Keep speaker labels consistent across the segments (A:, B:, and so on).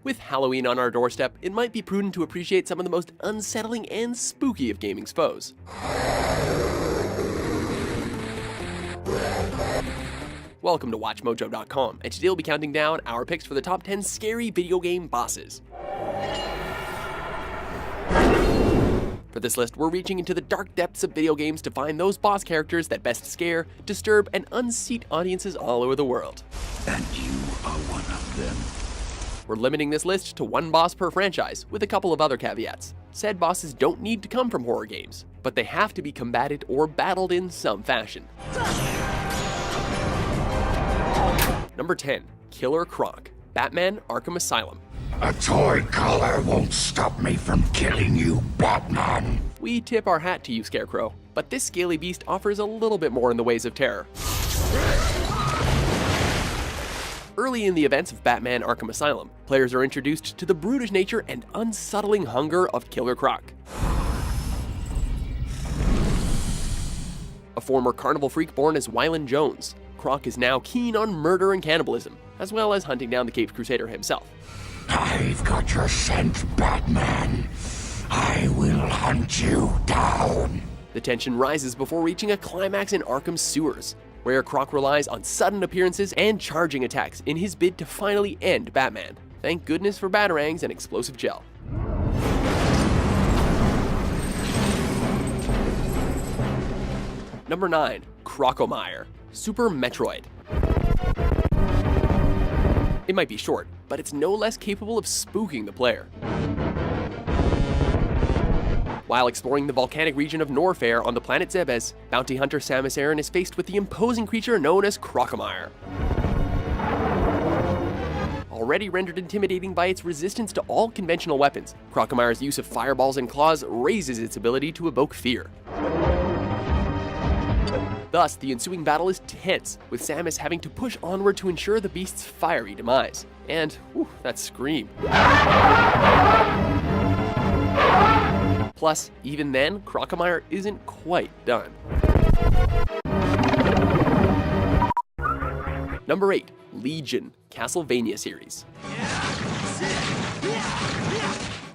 A: With Halloween on our doorstep, it might be prudent to appreciate some of the most unsettling and spooky of gaming's foes. Welcome to WatchMojo.com, and today we'll be counting down our picks for the top 10 scary video game bosses. For this list, we're reaching into the dark depths of video games to find those boss characters that best scare, disturb, and unseat audiences all over the world.
B: And you are one of them.
A: We're limiting this list to one boss per franchise, with a couple of other caveats. Said bosses don't need to come from horror games, but they have to be combated or battled in some fashion. Number 10. Killer Croc, Batman Arkham Asylum.
B: A toy collar won't stop me from killing you, Batman.
A: We tip our hat to you, Scarecrow, but this scaly beast offers a little bit more in the ways of terror. Early in the events of Batman Arkham Asylum, players are introduced to the brutish nature and unsettling hunger of Killer Croc. A former carnival freak born as Wyland Jones, Croc is now keen on murder and cannibalism, as well as hunting down the Caped Crusader himself.
B: I've got your scent, Batman. I will hunt you down.
A: The tension rises before reaching a climax in Arkham's sewers, where Croc relies on sudden appearances and charging attacks in his bid to finally end Batman. Thank goodness for batarangs and explosive gel. Number 9. Crocomire, Super Metroid. It might be short, but it's no less capable of spooking the player. While exploring the volcanic region of Norfair on the planet Zebes, bounty hunter Samus Aran is faced with the imposing creature known as Crocomire. Already rendered intimidating by its resistance to all conventional weapons, Crocomire's use of fireballs and claws raises its ability to evoke fear. Thus, the ensuing battle is tense, with Samus having to push onward to ensure the beast's fiery demise. And, whew, that scream. Plus, even then, Crocomire isn't quite done. Number 8. Legion, Castlevania series.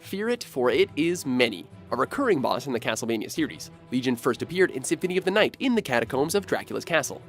A: Fear it, for it is many. A recurring boss in the Castlevania series, Legion first appeared in Symphony of the Night in the catacombs of Dracula's castle.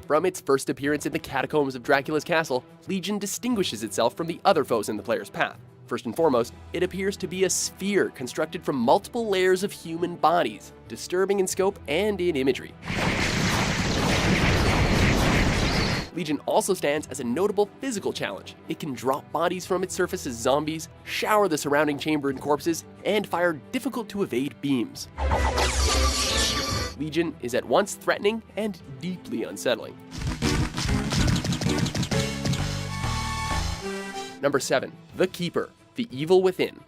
A: From its first appearance in the catacombs of Dracula's castle, Legion distinguishes itself from the other foes in the player's path. First and foremost, it appears to be a sphere constructed from multiple layers of human bodies, disturbing in scope and in imagery. Legion also stands as a notable physical challenge. It can drop bodies from its surface as zombies, shower the surrounding chamber in corpses, and fire difficult-to-evade beams. Legion is at once threatening and deeply unsettling. Number 7. The Keeper, The Evil Within.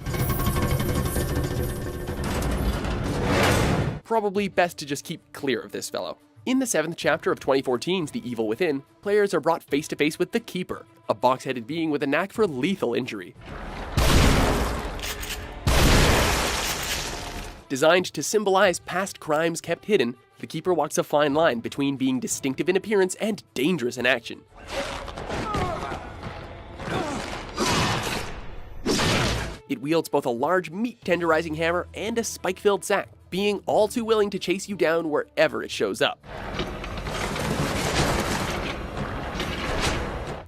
A: Probably best to just keep clear of this fellow. In the 7th chapter of 2014's The Evil Within, players are brought face to face with the Keeper, a box-headed being with a knack for lethal injury. Designed to symbolize past crimes kept hidden, the Keeper walks a fine line between being distinctive in appearance and dangerous in action. It wields both a large meat-tenderizing hammer and a spike-filled sack, being all too willing to chase you down wherever it shows up.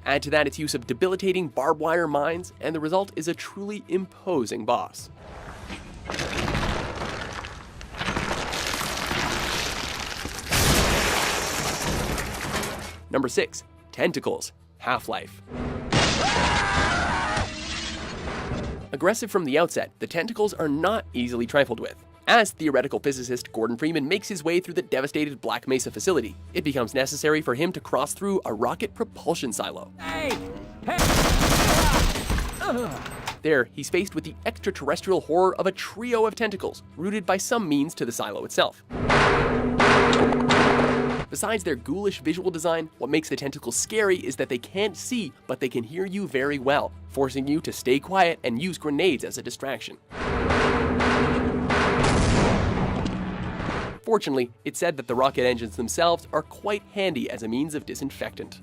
A: Add to that its use of debilitating barbed wire mines, and the result is a truly imposing boss. Number 6. Tentacles, Half-Life. Aggressive from the outset, the tentacles are not easily trifled with. As theoretical physicist Gordon Freeman makes his way through the devastated Black Mesa facility, it becomes necessary for him to cross through a rocket propulsion silo. There, he's faced with the extraterrestrial horror of a trio of tentacles, rooted by some means to the silo itself. Besides their ghoulish visual design, what makes the tentacles scary is that they can't see, but they can hear you very well, forcing you to stay quiet and use grenades as a distraction. Fortunately, it's said that the rocket engines themselves are quite handy as a means of disinfectant.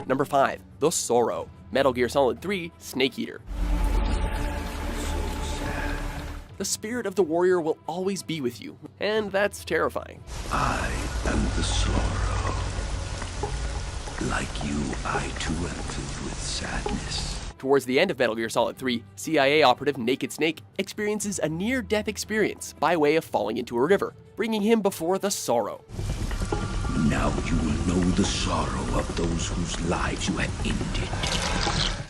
A: Number 5. The Sorrow. Metal Gear Solid 3 Snake Eater. The spirit of the warrior will always be with you, and that's terrifying.
B: I am the sorrow. Like you, I too am filled with sadness.
A: Towards the end of Metal Gear Solid 3, CIA operative Naked Snake experiences a near-death experience by way of falling into a river, bringing him before the Sorrow.
B: Now you will know the sorrow of those whose lives you have ended.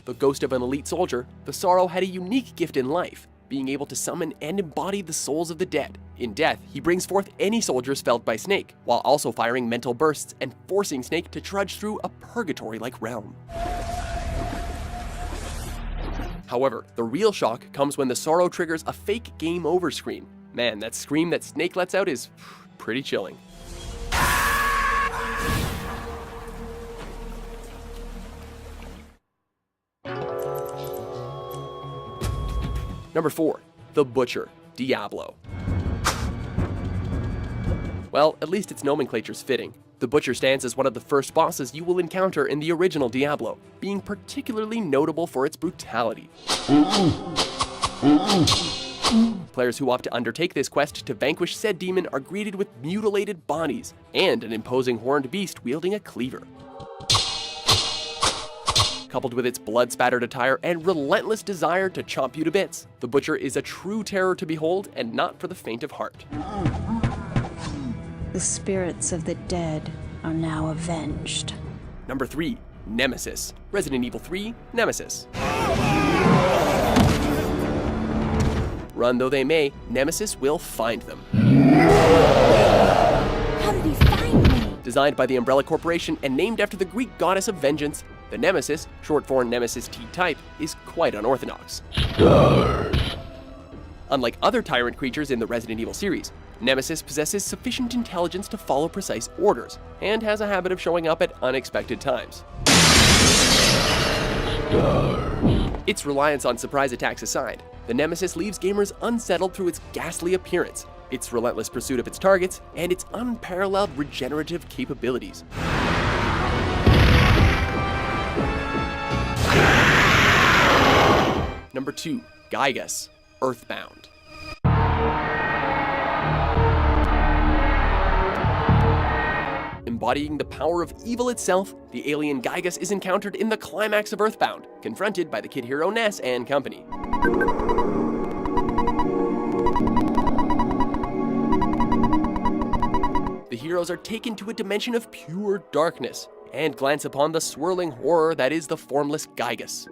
A: The ghost of an elite soldier, the Sorrow had a unique gift in life, being able to summon and embody the souls of the dead. In death, he brings forth any soldiers felled by Snake, while also firing mental bursts and forcing Snake to trudge through a purgatory-like realm. However, the real shock comes when the Sorrow triggers a fake game over scream. Man, that scream that Snake lets out is pretty chilling. Number 4. The Butcher, Diablo. Well, at least its nomenclature's fitting. The Butcher stands as one of the first bosses you will encounter in the original Diablo, being particularly notable for its brutality. Players who opt to undertake this quest to vanquish said demon are greeted with mutilated bodies and an imposing horned beast wielding a cleaver. Coupled with its blood-spattered attire and relentless desire to chomp you to bits, the Butcher is a true terror to behold and not for the faint of heart.
C: The spirits of the dead are now avenged.
A: Number 3. Nemesis. Resident Evil 3 Nemesis. Run though they may, Nemesis will find them.
C: How did he find me?
A: Designed by the Umbrella Corporation and named after the Greek goddess of vengeance, the Nemesis, short for Nemesis T-Type, is quite unorthodox. Unlike other tyrant creatures in the Resident Evil series, Nemesis possesses sufficient intelligence to follow precise orders, and has a habit of showing up at unexpected times. Its reliance on surprise attacks aside, the Nemesis leaves gamers unsettled through its ghastly appearance, its relentless pursuit of its targets, and its unparalleled regenerative capabilities. Number 2. Gygas, Earthbound. Embodying the power of evil itself, the alien Gygas is encountered in the climax of Earthbound, confronted by the kid hero Ness and company. The heroes are taken to a dimension of pure darkness, and glance upon the swirling horror that is the formless Gygas.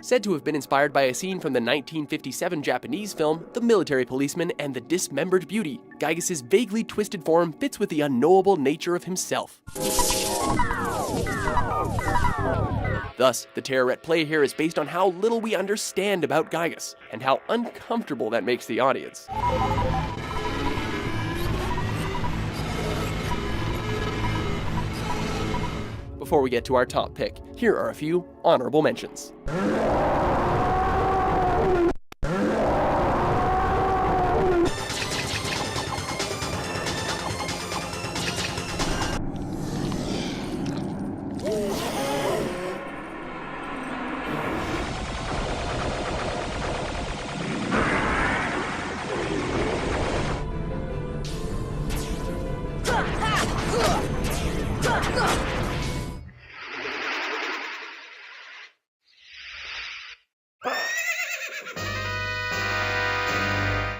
A: Said to have been inspired by a scene from the 1957 Japanese film The Military Policeman and the Dismembered Beauty, Gygas's vaguely twisted form fits with the unknowable nature of himself. Thus, the terror at play here is based on how little we understand about Gygas, and how uncomfortable that makes the audience. Before we get to our top pick, here are a few honorable mentions.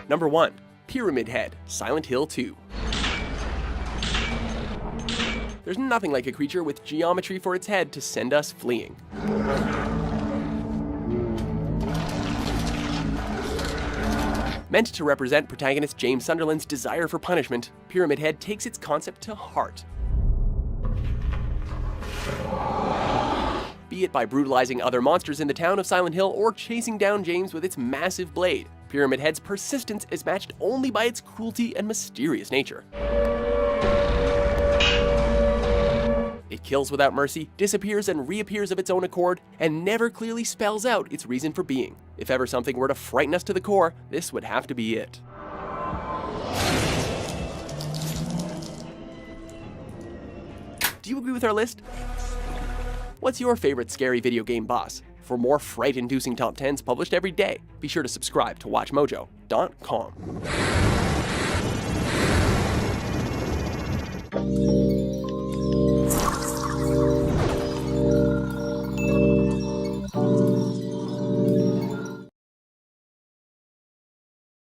A: Number 1. Pyramid Head, Silent Hill 2. There's nothing like a creature with geometry for its head to send us fleeing. Meant to represent protagonist James Sunderland's desire for punishment, Pyramid Head takes its concept to heart. Be it by brutalizing other monsters in the town of Silent Hill or chasing down James with its massive blade, Pyramid Head's persistence is matched only by its cruelty and mysterious nature. It kills without mercy, disappears and reappears of its own accord, and never clearly spells out its reason for being. If ever something were to frighten us to the core, this would have to be it. Do you agree with our list? What's your favorite scary video game boss? For more fright-inducing top 10s published every day, be sure to subscribe to WatchMojo.com.